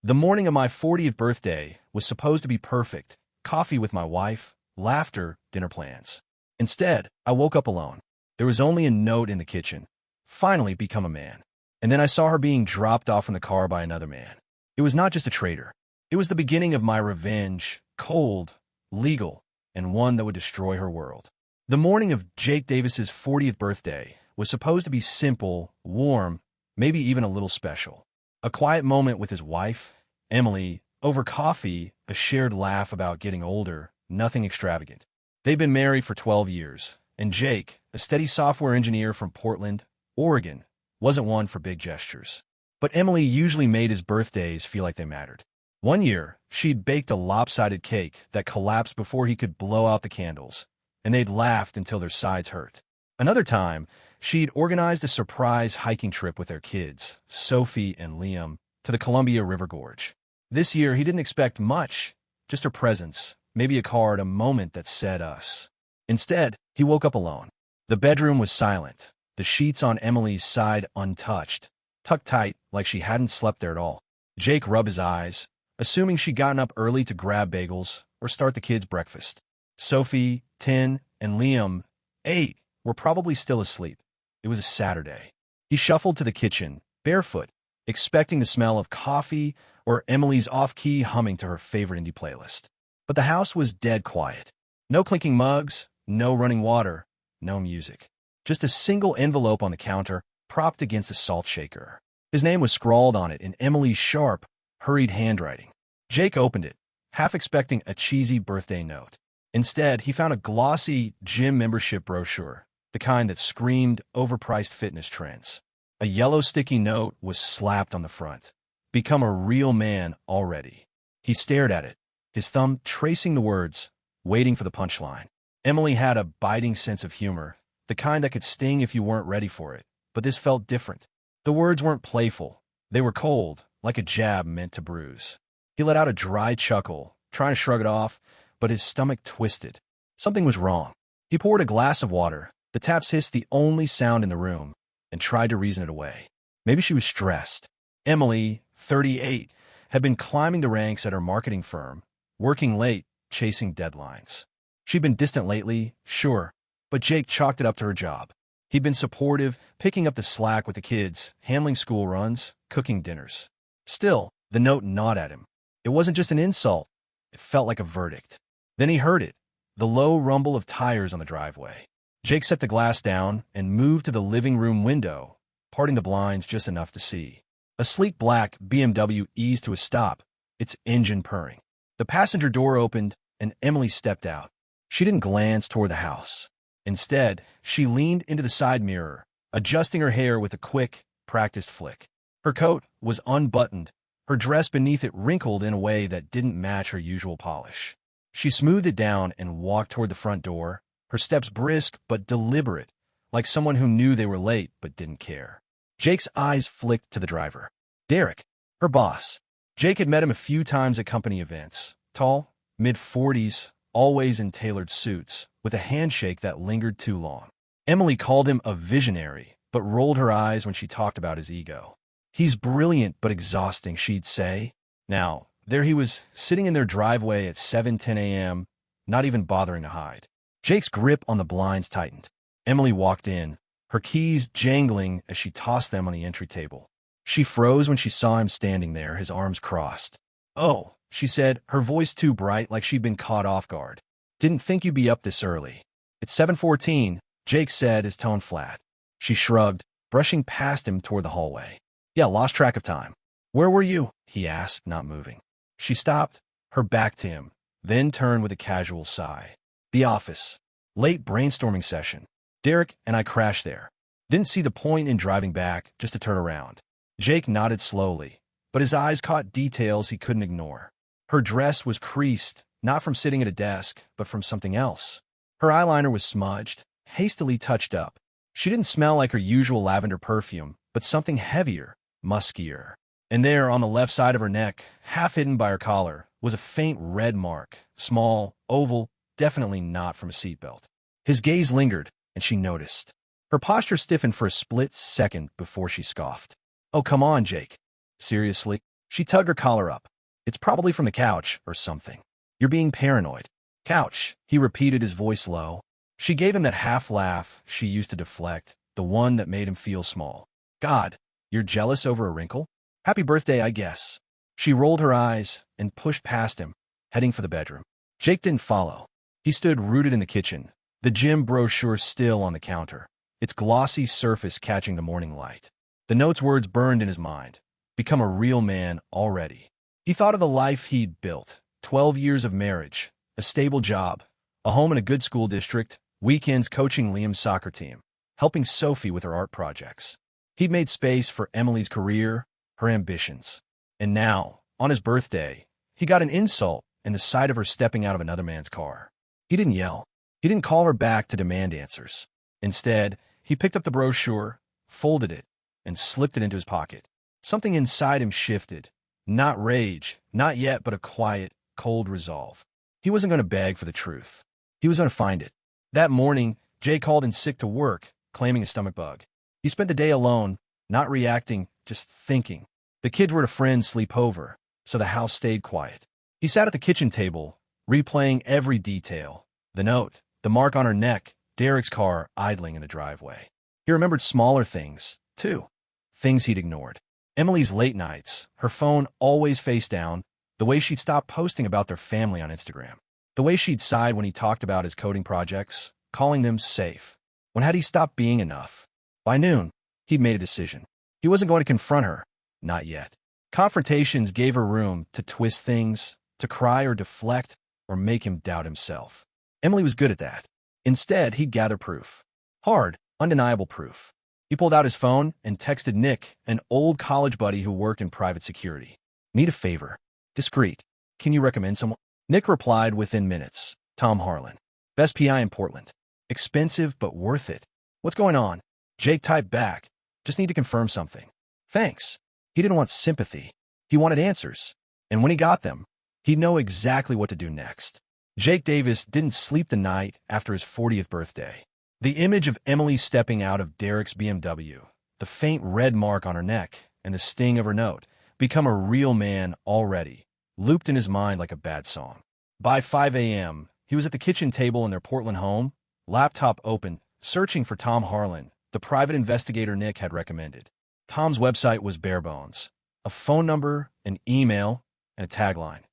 The morning of my 40th birthday was supposed to be perfect. Coffee with my wife, laughter, dinner plans. Instead, I woke up alone. There was only a note in the kitchen. Finally become a man. And then I saw her being dropped off in the car by another man. It was not just a traitor. It was the beginning of my revenge, cold, legal, and one that would destroy her world. The morning of Jake Davis's 40th birthday was supposed to be simple, warm, maybe even a little special. A quiet moment with his wife, Emily, over coffee, a shared laugh about getting older, nothing extravagant. They'd been married for 12 years, and Jake, a steady software engineer from Portland, Oregon, wasn't one for big gestures. But Emily usually made his birthdays feel like they mattered. One year, she'd baked a lopsided cake that collapsed before he could blow out the candles, and they'd laughed until their sides hurt. Another time, she'd organized a surprise hiking trip with their kids, Sophie and Liam, to the Columbia River Gorge. This year, he didn't expect much, just her presence, maybe a card, a moment that said us. Instead, he woke up alone. The bedroom was silent, the sheets on Emily's side untouched, tucked tight like she hadn't slept there at all. Jake rubbed his eyes, assuming she'd gotten up early to grab bagels or start the kids' breakfast. Sophie, 10, and Liam, 8, were probably still asleep. It was a Saturday. He shuffled to the kitchen, barefoot, expecting the smell of coffee or Emily's off-key humming to her favorite indie playlist. But the house was dead quiet. No clinking mugs, no running water, no music. Just a single envelope on the counter, propped against a salt shaker. His name was scrawled on it in Emily's sharp, hurried handwriting. Jake opened it, half expecting a cheesy birthday note. Instead, he found a glossy gym membership brochure, the kind that screamed overpriced fitness trends. A yellow sticky note was slapped on the front. Become a real man already. He stared at it, his thumb tracing the words, waiting for the punchline. Emily had a biting sense of humor, the kind that could sting if you weren't ready for it, but this felt different. The words weren't playful. They were cold, like a jab meant to bruise. He let out a dry chuckle, trying to shrug it off, but his stomach twisted. Something was wrong. He poured a glass of water, the taps hissed the only sound in the room, and tried to reason it away. Maybe she was stressed. Emily, 38, had been climbing the ranks at her marketing firm, working late, chasing deadlines. She'd been distant lately, sure, but Jake chalked it up to her job. He'd been supportive, picking up the slack with the kids, handling school runs, cooking dinners. Still, the note gnawed at him. It wasn't just an insult. It felt like a verdict. Then he heard it, the low rumble of tires on the driveway. Jake set the glass down and moved to the living room window, parting the blinds just enough to see. A sleek black BMW eased to a stop, its engine purring. The passenger door opened, and Emily stepped out. She didn't glance toward the house. Instead, she leaned into the side mirror, adjusting her hair with a quick, practiced flick. Her coat was unbuttoned, her dress beneath it wrinkled in a way that didn't match her usual polish. She smoothed it down and walked toward the front door, her steps brisk but deliberate, like someone who knew they were late but didn't care. Jake's eyes flicked to the driver. Derek, her boss. Jake had met him a few times at company events. Tall, mid-40s, always in tailored suits, with a handshake that lingered too long. Emily called him a visionary, but rolled her eyes when she talked about his ego. He's brilliant but exhausting, she'd say. Now, there he was, sitting in their driveway at 7:10 a.m., not even bothering to hide. Jake's grip on the blinds tightened. Emily walked in, her keys jangling as she tossed them on the entry table. She froze when she saw him standing there, his arms crossed. "Oh," she said, her voice too bright like she'd been caught off guard. "Didn't think you'd be up this early." "It's 7:14, Jake said, his tone flat. She shrugged, brushing past him toward the hallway. "Yeah, lost track of time." "Where were you?" he asked, not moving. She stopped, her back to him, then turned with a casual sigh. "The office. Late brainstorming session. Derek and I crashed there. Didn't see the point in driving back, just to turn around." Jake nodded slowly, but his eyes caught details he couldn't ignore. Her dress was creased, not from sitting at a desk, but from something else. Her eyeliner was smudged, hastily touched up. She didn't smell like her usual lavender perfume, but something heavier, muskier. And there, on the left side of her neck, half hidden by her collar, was a faint red mark, small, oval, definitely not from a seatbelt. His gaze lingered, and she noticed. Her posture stiffened for a split second before she scoffed. "Oh, come on, Jake." "Seriously?" She tugged her collar up. It's probably from the couch or something. You're being paranoid. Couch, he repeated, his voice low. She gave him that half laugh she used to deflect, the one that made him feel small. God, you're jealous over a wrinkle? Happy birthday, I guess. She rolled her eyes and pushed past him, heading for the bedroom. Jake didn't follow. He stood rooted in the kitchen, the gym brochure still on the counter, its glossy surface catching the morning light. The note's words burned in his mind. Become a real man already. He thought of the life he'd built, 12 years of marriage, a stable job, a home in a good school district, weekends coaching Liam's soccer team, helping Sophie with her art projects. He'd made space for Emily's career, her ambitions. And now, on his birthday, he got an insult in the sight of her stepping out of another man's car. He didn't yell. He didn't call her back to demand answers. Instead, he picked up the brochure, folded it, and slipped it into his pocket. Something inside him shifted. Not rage, not yet, but a quiet, cold resolve. He wasn't going to beg for the truth. He was going to find it. That morning, Jay called in sick to work, claiming a stomach bug. He spent the day alone, not reacting, just thinking. The kids were at a friend's sleepover, so the house stayed quiet. He sat at the kitchen table, replaying every detail. The note, the mark on her neck, Derek's car idling in the driveway. He remembered smaller things, too. Things he'd ignored. Emily's late nights, her phone always face down, the way she'd stop posting about their family on Instagram. The way she'd sighed when he talked about his coding projects, calling them safe. When had he stopped being enough? By noon, he'd made a decision. He wasn't going to confront her. Not yet. Confrontations gave her room to twist things, to cry or deflect, or make him doubt himself. Emily was good at that. Instead, he'd gather proof. Hard, undeniable proof. He pulled out his phone and texted Nick, an old college buddy who worked in private security. Need a favor. Discreet. Can you recommend someone? Nick replied within minutes. Tom Harlan. Best PI in Portland. Expensive, but worth it. What's going on? Jake typed back. Just need to confirm something. Thanks. He didn't want sympathy. He wanted answers. And when he got them, he'd know exactly what to do next. Jake Davis didn't sleep the night after his 40th birthday. The image of Emily stepping out of Derek's BMW, the faint red mark on her neck, and the sting of her note, become a real man already, looped in his mind like a bad song. By 5 a.m., he was at the kitchen table in their Portland home, laptop open, searching for Tom Harlan, the private investigator Nick had recommended. Tom's website was bare bones. A phone number, an email, and a tagline.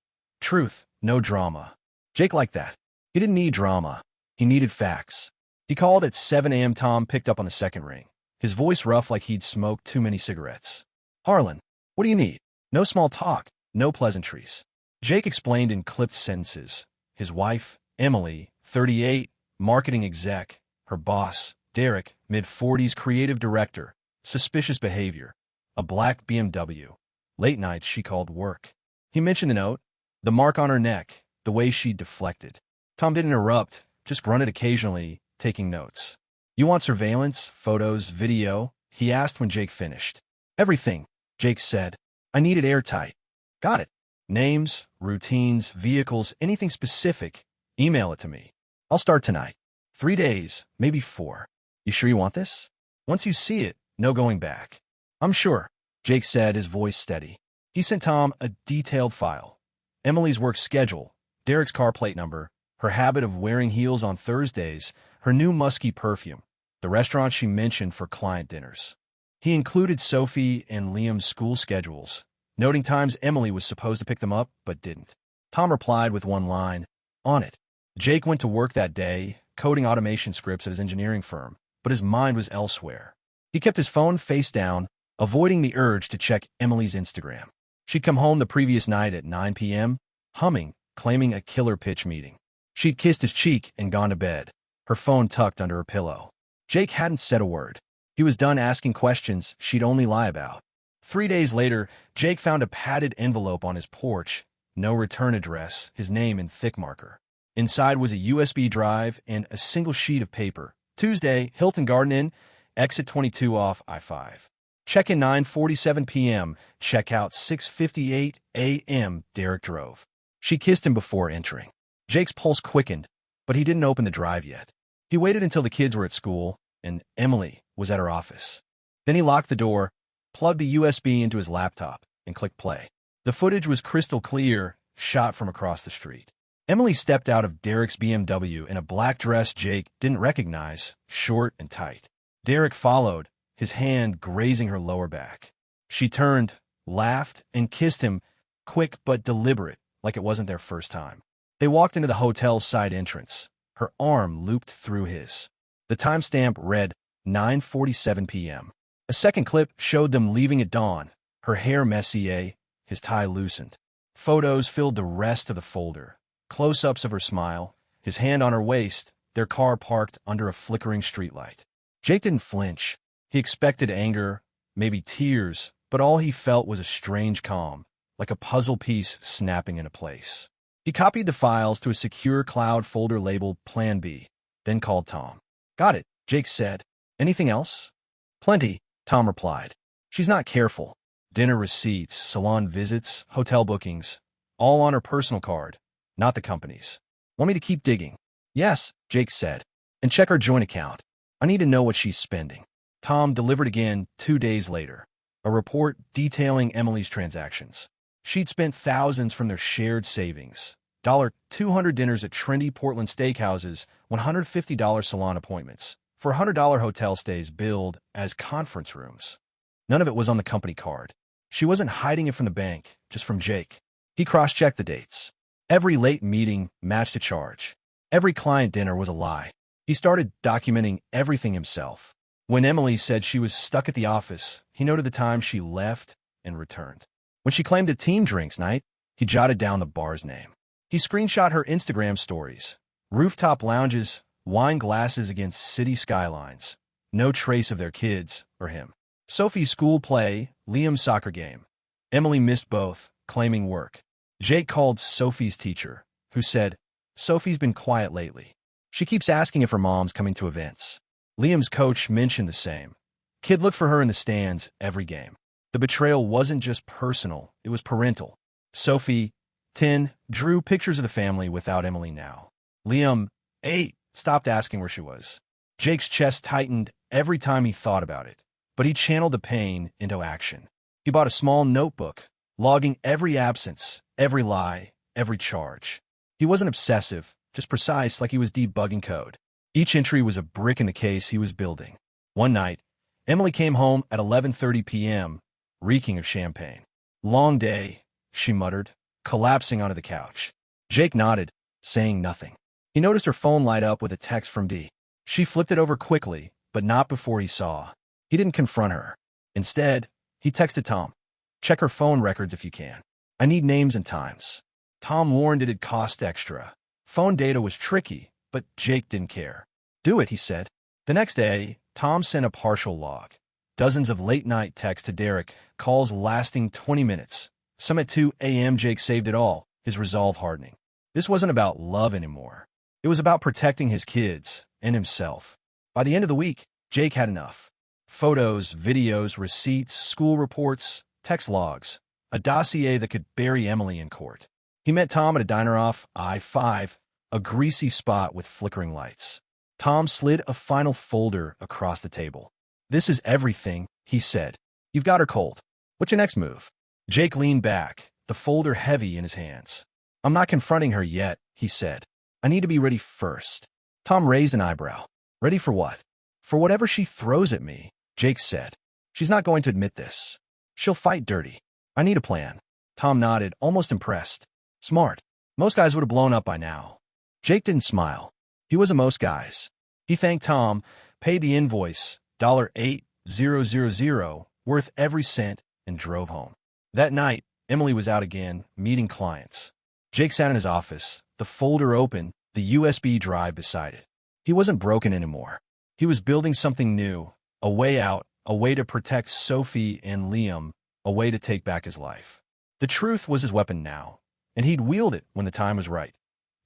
Truth, no drama. Jake liked that. He didn't need drama. He needed facts. He called at 7 a.m. Tom picked up on the second ring, his voice rough like he'd smoked too many cigarettes. Harlan, what do you need? No small talk, no pleasantries. Jake explained in clipped sentences. His wife, Emily, 38, marketing exec. Her boss, Derek, mid-40s creative director. Suspicious behavior. A black BMW. Late nights she called work. He mentioned the note, the mark on her neck, the way she deflected. Tom didn't interrupt, just grunted occasionally, taking notes. You want surveillance, photos, video? He asked when Jake finished. Everything, Jake said. I need it airtight. Got it. Names, routines, vehicles, anything specific. Email it to me. I'll start tonight. 3 days, maybe 4. You sure you want this? Once you see it, no going back. I'm sure, Jake said, his voice steady. He sent Tom a detailed file. Emily's work schedule, Derek's car plate number, her habit of wearing heels on Thursdays, her new musky perfume, the restaurant she mentioned for client dinners. He included Sophie and Liam's school schedules, noting times Emily was supposed to pick them up but didn't. Tom replied with one line, on it. Jake went to work that day, coding automation scripts at his engineering firm, but his mind was elsewhere. He kept his phone face down, avoiding the urge to check Emily's Instagram. She'd come home the previous night at 9 p.m., humming, claiming a killer pitch meeting. She'd kissed his cheek and gone to bed, her phone tucked under her pillow. Jake hadn't said a word. He was done asking questions she'd only lie about. 3 days later, Jake found a padded envelope on his porch, no return address, his name in thick marker. Inside was a USB drive and a single sheet of paper. Tuesday, Hilton Garden Inn, exit 22 off I-5. Check-in 9:47 p.m., check-out 6:58 a.m. Derek drove. She kissed him before entering. Jake's pulse quickened, but he didn't open the drive yet. He waited until the kids were at school, and Emily was at her office. Then he locked the door, plugged the USB into his laptop, and clicked play. The footage was crystal clear, shot from across the street. Emily stepped out of Derek's BMW in a black dress Jake didn't recognize, short and tight. Derek followed, his hand grazing her lower back. She turned, laughed, and kissed him, quick but deliberate, like it wasn't their first time. They walked into the hotel's side entrance, her arm looped through his. The timestamp read 9:47 p.m. A second clip showed them leaving at dawn, her hair messy, his tie loosened. Photos filled the rest of the folder. Close-ups of her smile, his hand on her waist, their car parked under a flickering streetlight. Jake didn't flinch. He expected anger, maybe tears, but all he felt was a strange calm, like a puzzle piece snapping into place. He copied the files to a secure cloud folder labeled Plan B, then called Tom. "Got it," Jake said. "Anything else?" "Plenty," Tom replied. "She's not careful. Dinner receipts, salon visits, hotel bookings, all on her personal card, not the company's. Want me to keep digging?" "Yes," Jake said. "And check our joint account. I need to know what she's spending." Tom delivered again 2 days later. A report detailing Emily's transactions. She'd spent thousands from their shared savings. $200 dinners at trendy Portland steakhouses, $150 salon appointments, for $100 hotel stays billed as conference rooms. None of it was on the company card. She wasn't hiding it from the bank, just from Jake. He cross-checked the dates. Every late meeting matched a charge. Every client dinner was a lie. He started documenting everything himself. When Emily said she was stuck at the office, he noted the time she left and returned. When she claimed a team drinks night, he jotted down the bar's name. He screenshot her Instagram stories. Rooftop lounges, wine glasses against city skylines. No trace of their kids or him. Sophie's school play, Liam's soccer game. Emily missed both, claiming work. Jake called Sophie's teacher, who said, "Sophie's been quiet lately. She keeps asking if her mom's coming to events." Liam's coach mentioned the same. Kid looked for her in the stands every game. The betrayal wasn't just personal, it was parental. Sophie, 10, drew pictures of the family without Emily now. Liam, 8, stopped asking where she was. Jake's chest tightened every time he thought about it, but he channeled the pain into action. He bought a small notebook, logging every absence, every lie, every charge. He wasn't obsessive, just precise, like he was debugging code. Each entry was a brick in the case he was building. One night, Emily came home at 11:30 p.m., reeking of champagne. "Long day," she muttered, collapsing onto the couch. Jake nodded, saying nothing. He noticed her phone light up with a text from D. She flipped it over quickly, but not before he saw. He didn't confront her. Instead, he texted Tom. "Check her phone records if you can. I need names and times." Tom warned it'd cost extra. Phone data was tricky, but Jake didn't care. "Do it," he said. The next day, Tom sent a partial log. Dozens of late-night texts to Derek, calls lasting 20 minutes. Some at 2 a.m. Jake saved it all, his resolve hardening. This wasn't about love anymore. It was about protecting his kids and himself. By the end of the week, Jake had enough. Photos, videos, receipts, school reports, text logs. A dossier that could bury Emily in court. He met Tom at a diner off I-5, a greasy spot with flickering lights. Tom slid a final folder across the table. "This is everything," he said. "You've got her cold. What's your next move?" Jake leaned back, the folder heavy in his hands. "I'm not confronting her yet," he said. "I need to be ready first." Tom raised an eyebrow. "Ready for what?" "For whatever she throws at me," Jake said. "She's not going to admit this. She'll fight dirty. I need a plan." Tom nodded, almost impressed. "Smart. Most guys would have blown up by now." Jake didn't smile. He was a most guys. He thanked Tom, paid the invoice, $8,000, worth every cent, and drove home. That night, Emily was out again, meeting clients. Jake sat in his office, the folder open, the USB drive beside it. He wasn't broken anymore. He was building something new, a way out, a way to protect Sophie and Liam, a way to take back his life. The truth was his weapon now, and he'd wield it when the time was right.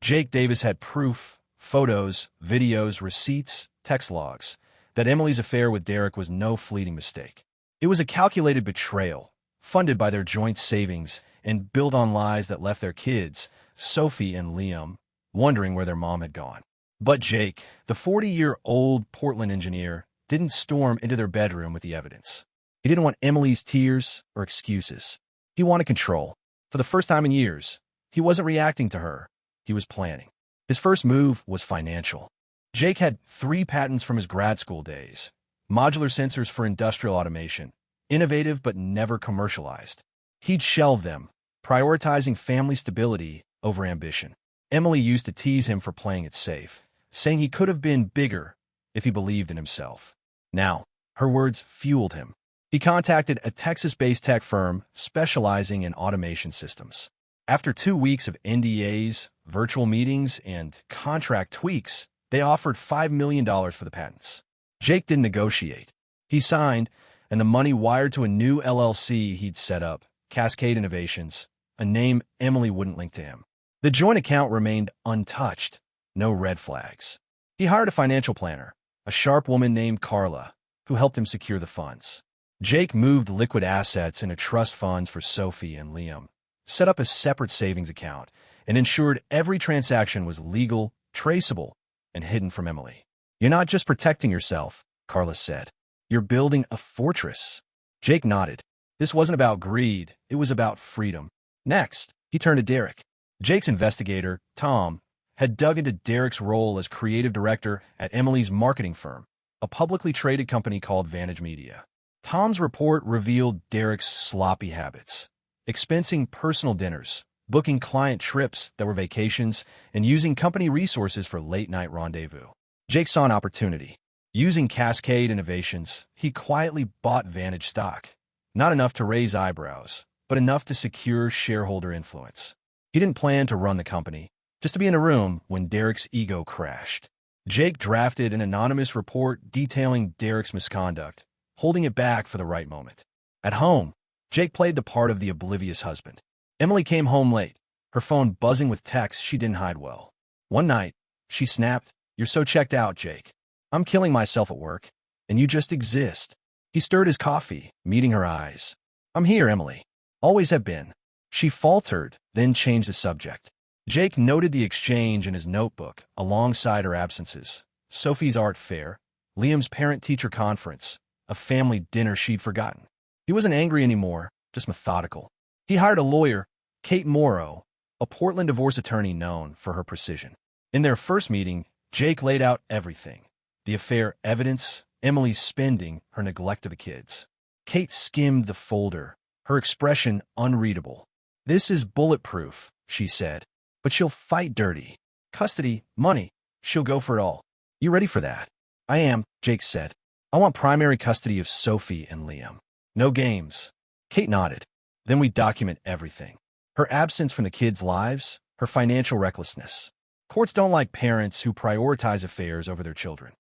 Jake Davis had proof, photos, videos, receipts, text logs, that Emily's affair with Derek was no fleeting mistake. It was a calculated betrayal, funded by their joint savings and built on lies that left their kids, Sophie and Liam, wondering where their mom had gone. But Jake, the 40-year-old Portland engineer, didn't storm into their bedroom with the evidence. He didn't want Emily's tears or excuses. He wanted control. For the first time in years, he wasn't reacting to her. He was planning. His first move was financial. Jake had 3 patents from his grad school days. Modular sensors for industrial automation. Innovative but never commercialized. He'd shelve them, prioritizing family stability over ambition. Emily used to tease him for playing it safe, saying he could have been bigger if he believed in himself. Now, her words fueled him. He contacted a Texas-based tech firm specializing in automation systems. After 2 weeks of NDAs, virtual meetings, and contract tweaks, they offered $5 million for the patents. Jake didn't negotiate. He signed, and the money wired to a new LLC he'd set up, Cascade Innovations, a name Emily wouldn't link to him. The joint account remained untouched. No red flags. He hired a financial planner, a sharp woman named Carla, who helped him secure the funds. Jake moved liquid assets into trust funds for Sophie and Liam, set up a separate savings account, and ensured every transaction was legal, traceable, and hidden from Emily. "You're not just protecting yourself," Carla said. "You're building a fortress." Jake nodded. This wasn't about greed, it was about freedom. Next, he turned to Derek. Jake's investigator, Tom, had dug into Derek's role as creative director at Emily's marketing firm, a publicly traded company called Vantage Media. Tom's report revealed Derek's sloppy habits, expensing personal dinners, booking client trips that were vacations, and using company resources for late-night rendezvous. Jake saw an opportunity. Using Cascade Innovations, he quietly bought Vantage stock. Not enough to raise eyebrows, but enough to secure shareholder influence. He didn't plan to run the company, just to be in a room when Derek's ego crashed. Jake drafted an anonymous report detailing Derek's misconduct, holding it back for the right moment. At home, Jake played the part of the oblivious husband. Emily came home late, her phone buzzing with texts she didn't hide well. One night, she snapped, "You're so checked out, Jake. I'm killing myself at work, and you just exist." He stirred his coffee, meeting her eyes. "I'm here, Emily. Always have been." She faltered, then changed the subject. Jake noted the exchange in his notebook alongside her absences. Sophie's art fair, Liam's parent-teacher conference, a family dinner she'd forgotten. He wasn't angry anymore, just methodical. He hired a lawyer, Kate Morrow, a Portland divorce attorney known for her precision. In their first meeting, Jake laid out everything. The affair evidence, Emily's spending, her neglect of the kids. Kate skimmed the folder, her expression unreadable. "This is bulletproof," she said, "but she'll fight dirty. Custody, money, she'll go for it all. You ready for that?" "I am," Jake said. "I want primary custody of Sophie and Liam. No games." Kate nodded. "Then we document everything. Her absence from the kids' lives, her financial recklessness. Courts don't like parents who prioritize affairs over their children."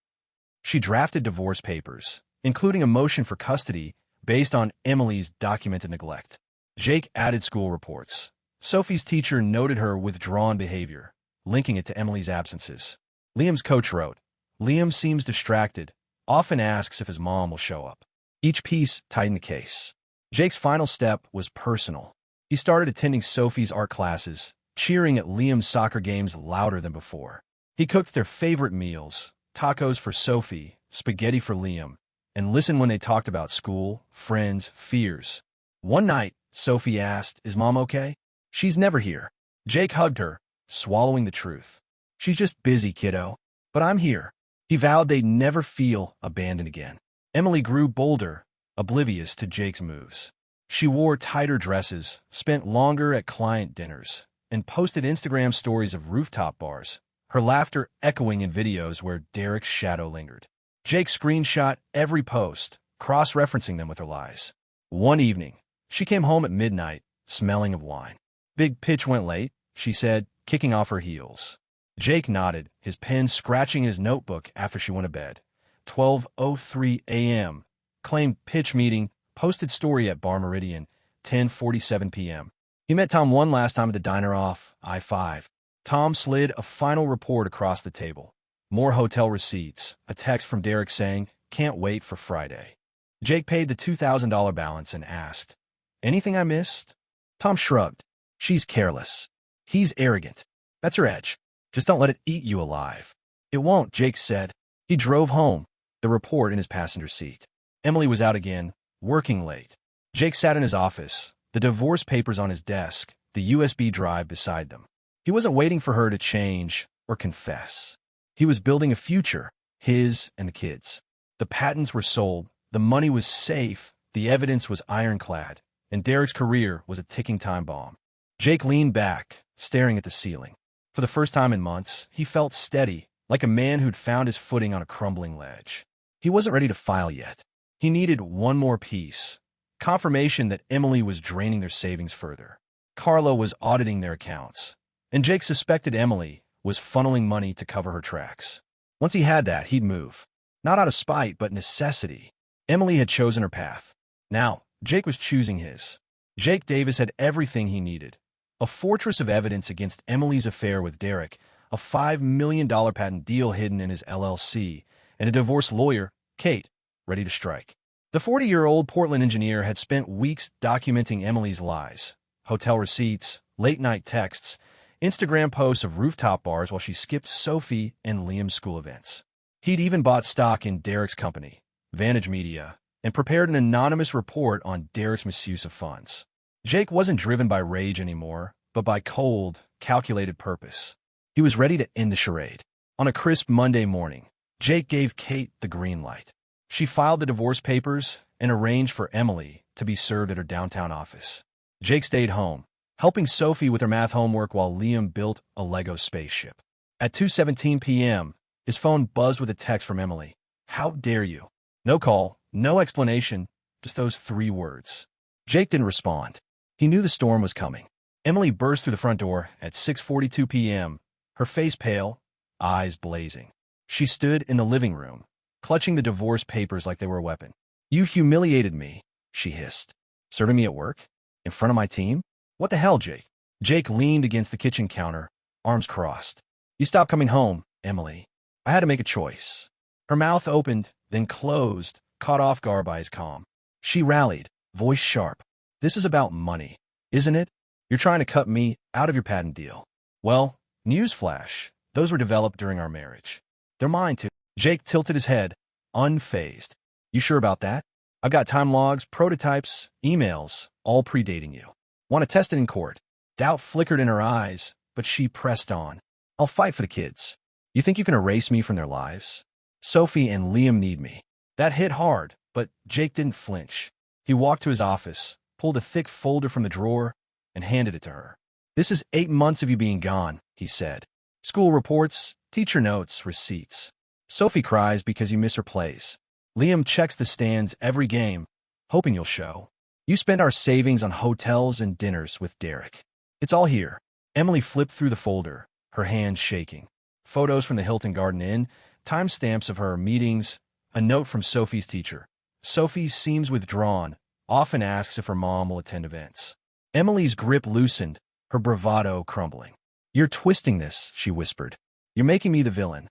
She drafted divorce papers, including a motion for custody based on Emily's documented neglect. Jake added school reports. Sophie's teacher noted her withdrawn behavior, linking it to Emily's absences. Liam's coach wrote, "Liam seems distracted, often asks if his mom will show up." Each piece tightened the case. Jake's final step was personal. He started attending Sophie's art classes, cheering at Liam's soccer games louder than before. He cooked their favorite meals, tacos for Sophie, spaghetti for Liam, and listened when they talked about school, friends, fears. One night, Sophie asked, "Is Mom okay?" "She's never here." Jake hugged her, swallowing the truth. "She's just busy, kiddo. But I'm here." He vowed they'd never feel abandoned again. Emily grew bolder, oblivious to Jake's moves. She wore tighter dresses, spent longer at client dinners, and posted Instagram stories of rooftop bars, her laughter echoing in videos where Derek's shadow lingered. Jake screenshot every post, cross-referencing them with her lies. One evening, she came home at midnight, smelling of wine. "Big pitch went late," she said, kicking off her heels. Jake nodded, his pen scratching his notebook after she went to bed. 12:03 a.m. Claimed pitch meeting, posted story at Bar Meridian, 10:47 p.m. He met Tom one last time at the diner off I-5. Tom slid a final report across the table. More hotel receipts, a text from Derek saying, "Can't wait for Friday." Jake paid the $2,000 balance and asked, "Anything I missed?" Tom shrugged. "She's careless. He's arrogant. That's her edge. Just don't let it eat you alive." "It won't," Jake said. He drove home, the report in his passenger seat. Emily was out again, working late. Jake sat in his office, the divorce papers on his desk, the USB drive beside them. He wasn't waiting for her to change or confess. He was building a future, his and the kids. The patents were sold, the money was safe, the evidence was ironclad, and Derek's career was a ticking time bomb. Jake leaned back, staring at the ceiling. For the first time in months, he felt steady, like a man who'd found his footing on a crumbling ledge. He wasn't ready to file yet. He needed one more piece, confirmation that Emily was draining their savings further. Carlo was auditing their accounts, and Jake suspected Emily was funneling money to cover her tracks. Once he had that, he'd move. Not out of spite, but necessity. Emily had chosen her path. Now, Jake was choosing his. Jake Davis had everything he needed. A fortress of evidence against Emily's affair with Derek, a $5 million patent deal hidden in his LLC, and a divorce lawyer, Kate, ready to strike. The 40-year-old Portland engineer had spent weeks documenting Emily's lies. Hotel receipts, late-night texts, Instagram posts of rooftop bars while she skipped Sophie and Liam's school events. He'd even bought stock in Derek's company, Vantage Media, and prepared an anonymous report on Derek's misuse of funds. Jake wasn't driven by rage anymore, but by cold, calculated purpose. He was ready to end the charade. On a crisp Monday morning, Jake gave Kate the green light. She filed the divorce papers and arranged for Emily to be served at her downtown office. Jake stayed home, helping Sophie with her math homework while Liam built a Lego spaceship. At 2:17 p.m., his phone buzzed with a text from Emily. "How dare you?" No call, no explanation, just those 3 words. Jake didn't respond. He knew the storm was coming. Emily burst through the front door at 6:42 p.m., her face pale, eyes blazing. She stood in the living room, clutching the divorce papers like they were a weapon. "You humiliated me," she hissed. "Serving me at work? In front of my team? What the hell, Jake?" Jake leaned against the kitchen counter, arms crossed. "You stopped coming home, Emily. I had to make a choice." Her mouth opened, then closed, caught off guard by his calm. She rallied, voice sharp. "This is about money, isn't it? You're trying to cut me out of your patent deal. Well, newsflash, those were developed during our marriage. They're mine too." Jake tilted his head, unfazed. "You sure about that? I've got time logs, prototypes, emails, all predating you. Want to test it in court?" Doubt flickered in her eyes, but she pressed on. "I'll fight for the kids. You think you can erase me from their lives? Sophie and Liam need me." That hit hard, but Jake didn't flinch. He walked to his office, pulled a thick folder from the drawer, and handed it to her. "This is 8 months of you being gone," he said. "School reports, teacher notes, receipts. Sophie cries because you miss her plays. Liam checks the stands every game, hoping you'll show. You spent our savings on hotels and dinners with Derek. It's all here." Emily flipped through the folder, her hands shaking. Photos from the Hilton Garden Inn, timestamps of her meetings, a note from Sophie's teacher. "Sophie seems withdrawn, often asks if her mom will attend events." Emily's grip loosened, her bravado crumbling. "You're twisting this," she whispered. "You're making me the villain."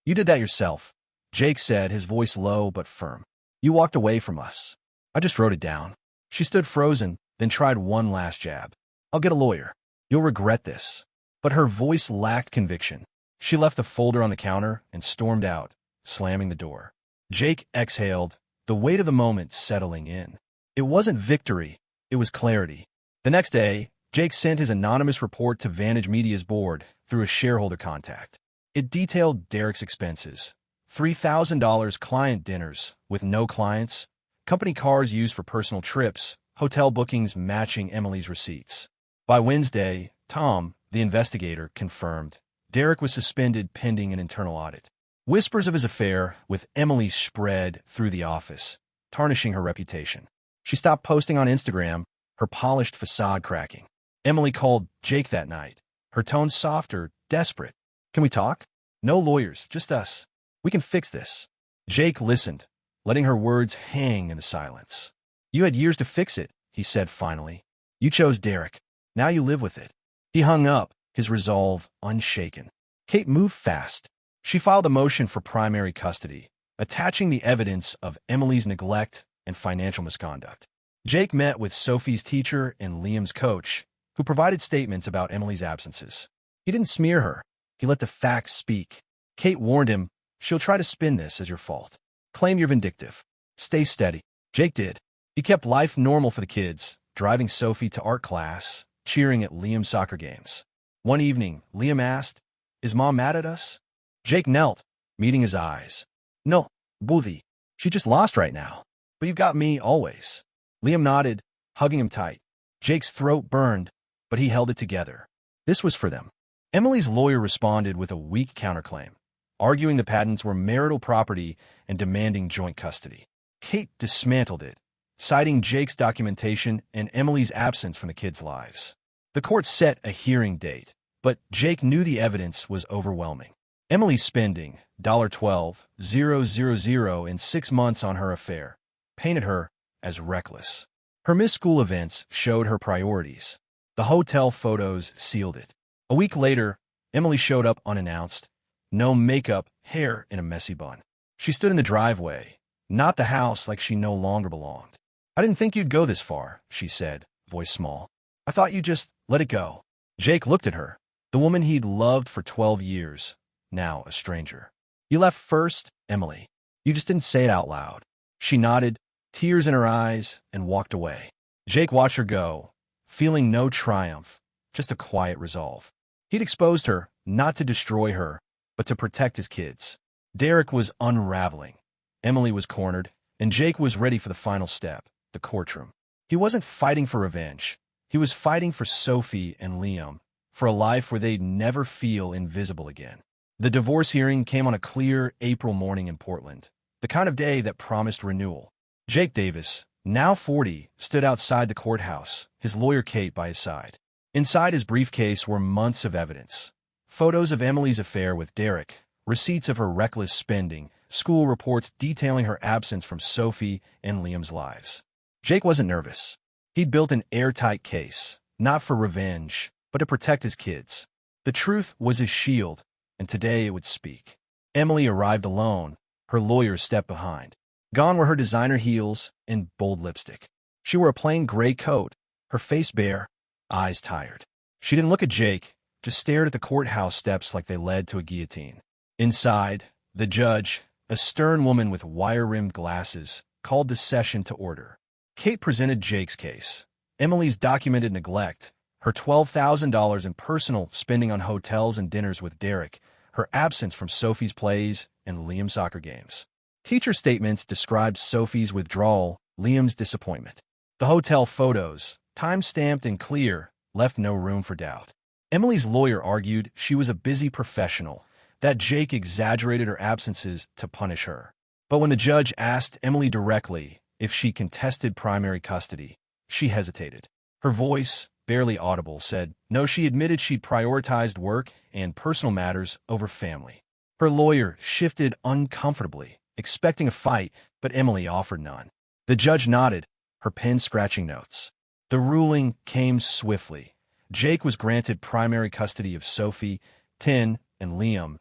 "You did that yourself," Jake said, his voice low but firm. "You walked away from us. I just wrote it down." She stood frozen, then tried one last jab. "I'll get a lawyer. You'll regret this." But her voice lacked conviction. She left the folder on the counter and stormed out, slamming the door. Jake exhaled, the weight of the moment settling in. It wasn't victory, it was clarity. The next day, Jake sent his anonymous report to Vantage Media's board through a shareholder contact. It detailed Derek's expenses: $3,000 client dinners with no clients, company cars used for personal trips, hotel bookings matching Emily's receipts. By Wednesday, Tom, the investigator, confirmed Derek was suspended pending an internal audit. Whispers of his affair with Emily spread through the office, tarnishing her reputation. She stopped posting on Instagram, her polished facade cracking. Emily called Jake that night, her tone softer, desperate. "Can we talk? No lawyers, just us. We can fix this." Jake listened, letting her words hang in the silence. "You had years to fix it," he said finally. "You chose Derek. Now you live with it." He hung up, his resolve unshaken. Kate moved fast. She filed a motion for primary custody, attaching the evidence of Emily's neglect and financial misconduct. Jake met with Sophie's teacher and Liam's coach, who provided statements about Emily's absences. He didn't smear her. He let the facts speak. Kate warned him, "She'll try to spin this as your fault. Claim you're vindictive. Stay steady." Jake did. He kept life normal for the kids, driving Sophie to art class, cheering at Liam's soccer games. One evening, Liam asked, "Is Mom mad at us?" Jake knelt, meeting his eyes. "No, Buddy. She just lost right now. But you've got me always." Liam nodded, hugging him tight. Jake's throat burned, but he held it together. This was for them. Emily's lawyer responded with a weak counterclaim, arguing the patents were marital property and demanding joint custody. Kate dismantled it, citing Jake's documentation and Emily's absence from the kids' lives. The court set a hearing date, but Jake knew the evidence was overwhelming. Emily's spending $12,000 in 6 months on her affair painted her as reckless. Her missed school events showed her priorities. The hotel photos sealed it. A week later, Emily showed up unannounced, no makeup, hair in a messy bun. She stood in the driveway, not the house, like she no longer belonged. "I didn't think you'd go this far," she said, voice small. "I thought you'd just let it go." Jake looked at her, the woman he'd loved for 12 years, now a stranger. "You left first, Emily. You just didn't say it out loud." She nodded, tears in her eyes, and walked away. Jake watched her go, feeling no triumph, just a quiet resolve. He'd exposed her, not to destroy her, but to protect his kids. Derek was unraveling. Emily was cornered, and Jake was ready for the final step, the courtroom. He wasn't fighting for revenge. He was fighting for Sophie and Liam, for a life where they'd never feel invisible again. The divorce hearing came on a clear April morning in Portland, the kind of day that promised renewal. Jake Davis, now 40, stood outside the courthouse, his lawyer Kate by his side. Inside his briefcase were months of evidence. Photos of Emily's affair with Derek, receipts of her reckless spending, school reports detailing her absence from Sophie and Liam's lives. Jake wasn't nervous. He'd built an airtight case, not for revenge, but to protect his kids. The truth was his shield, and today it would speak. Emily arrived alone, her lawyer stepped behind. Gone were her designer heels and bold lipstick. She wore a plain gray coat, her face bare, eyes tired. She didn't look at Jake, just stared at the courthouse steps like they led to a guillotine. Inside, the judge, a stern woman with wire-rimmed glasses, called the session to order. Kate presented Jake's case. Emily's documented neglect, her $12,000 in personal spending on hotels and dinners with Derek, her absence from Sophie's plays and Liam's soccer games. Teacher statements described Sophie's withdrawal, Liam's disappointment. The hotel photos, time-stamped and clear, left no room for doubt. Emily's lawyer argued she was a busy professional, that Jake exaggerated her absences to punish her. But when the judge asked Emily directly if she contested primary custody, she hesitated. Her voice, barely audible, said no. She admitted she'd prioritized work and personal matters over family. Her lawyer shifted uncomfortably, expecting a fight, but Emily offered none. The judge nodded, her pen scratching notes. The ruling came swiftly. Jake was granted primary custody of Sophie, 10, and Liam,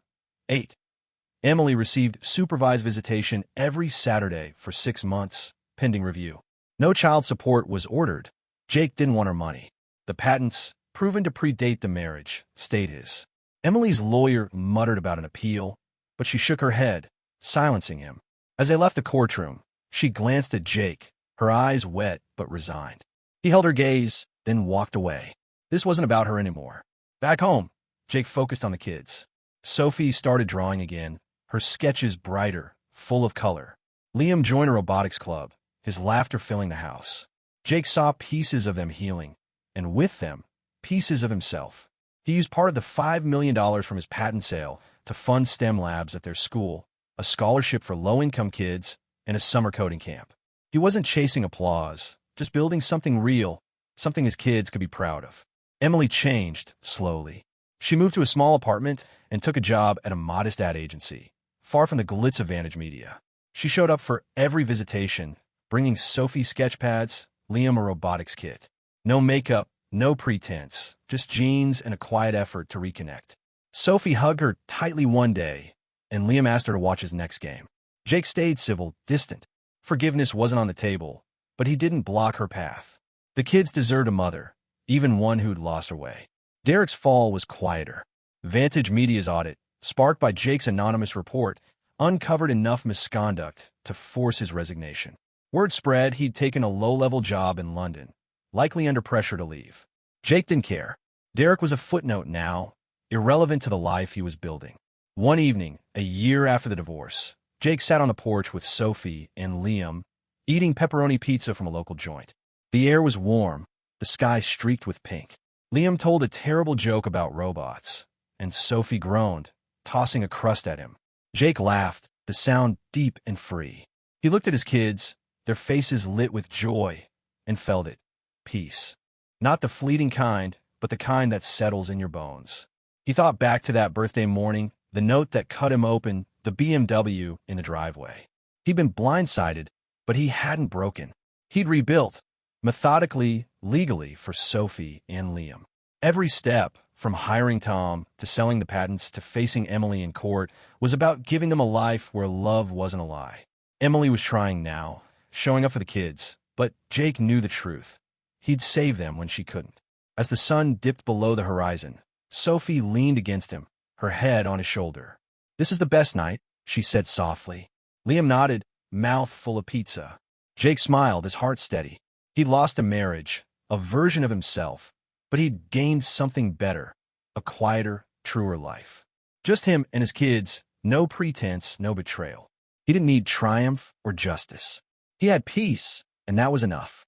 8. Emily received supervised visitation every Saturday for 6 months, pending review. No child support was ordered. Jake didn't want her money. The patents, proven to predate the marriage, stayed his. Emily's lawyer muttered about an appeal, but she shook her head, silencing him. As they left the courtroom, she glanced at Jake, her eyes wet but resigned. He held her gaze, then walked away. This wasn't about her anymore. Back home, Jake focused on the kids. Sophie started drawing again, her sketches brighter, full of color. Liam joined a robotics club, his laughter filling the house. Jake saw pieces of them healing, and with them, pieces of himself. He used part of the $5 million from his patent sale to fund STEM labs at their school, a scholarship for low-income kids, and a summer coding camp. He wasn't chasing applause, just building something real, something his kids could be proud of. Emily changed, slowly. She moved to a small apartment and took a job at a modest ad agency, far from the glitz of Vantage Media. She showed up for every visitation, bringing Sophie sketchpads, Liam a robotics kit. No makeup, no pretense, just jeans and a quiet effort to reconnect. Sophie hugged her tightly one day, and Liam asked her to watch his next game. Jake stayed civil, distant. Forgiveness wasn't on the table, but he didn't block her path. The kids deserved a mother, even one who'd lost her way. Derek's fall was quieter. Vantage Media's audit, sparked by Jake's anonymous report, uncovered enough misconduct to force his resignation. Word spread he'd taken a low-level job in London, likely under pressure to leave. Jake didn't care. Derek was a footnote now, irrelevant to the life he was building. One evening, a year after the divorce, Jake sat on the porch with Sophie and Liam, eating pepperoni pizza from a local joint. The air was warm, the sky streaked with pink. Liam told a terrible joke about robots, and Sophie groaned, tossing a crust at him. Jake laughed, the sound deep and free. He looked at his kids, their faces lit with joy, and felt it. Peace. Not the fleeting kind, but the kind that settles in your bones. He thought back to that birthday morning, the note that cut him open, the BMW in the driveway. He'd been blindsided, but he hadn't broken. He'd rebuilt, methodically, legally, for Sophie and Liam. Every step, from hiring Tom to selling the patents to facing Emily in court, was about giving them a life where love wasn't a lie. Emily was trying now, showing up for the kids, but Jake knew the truth. He'd save them when she couldn't. As the sun dipped below the horizon, Sophie leaned against him, her head on his shoulder. "This is the best night," she said softly. Liam nodded, mouth full of pizza. Jake smiled, his heart steady. He'd lost a marriage, a version of himself, but he'd gained something better, a quieter, truer life. Just him and his kids, no pretense, no betrayal. He didn't need triumph or justice. He had peace, and that was enough.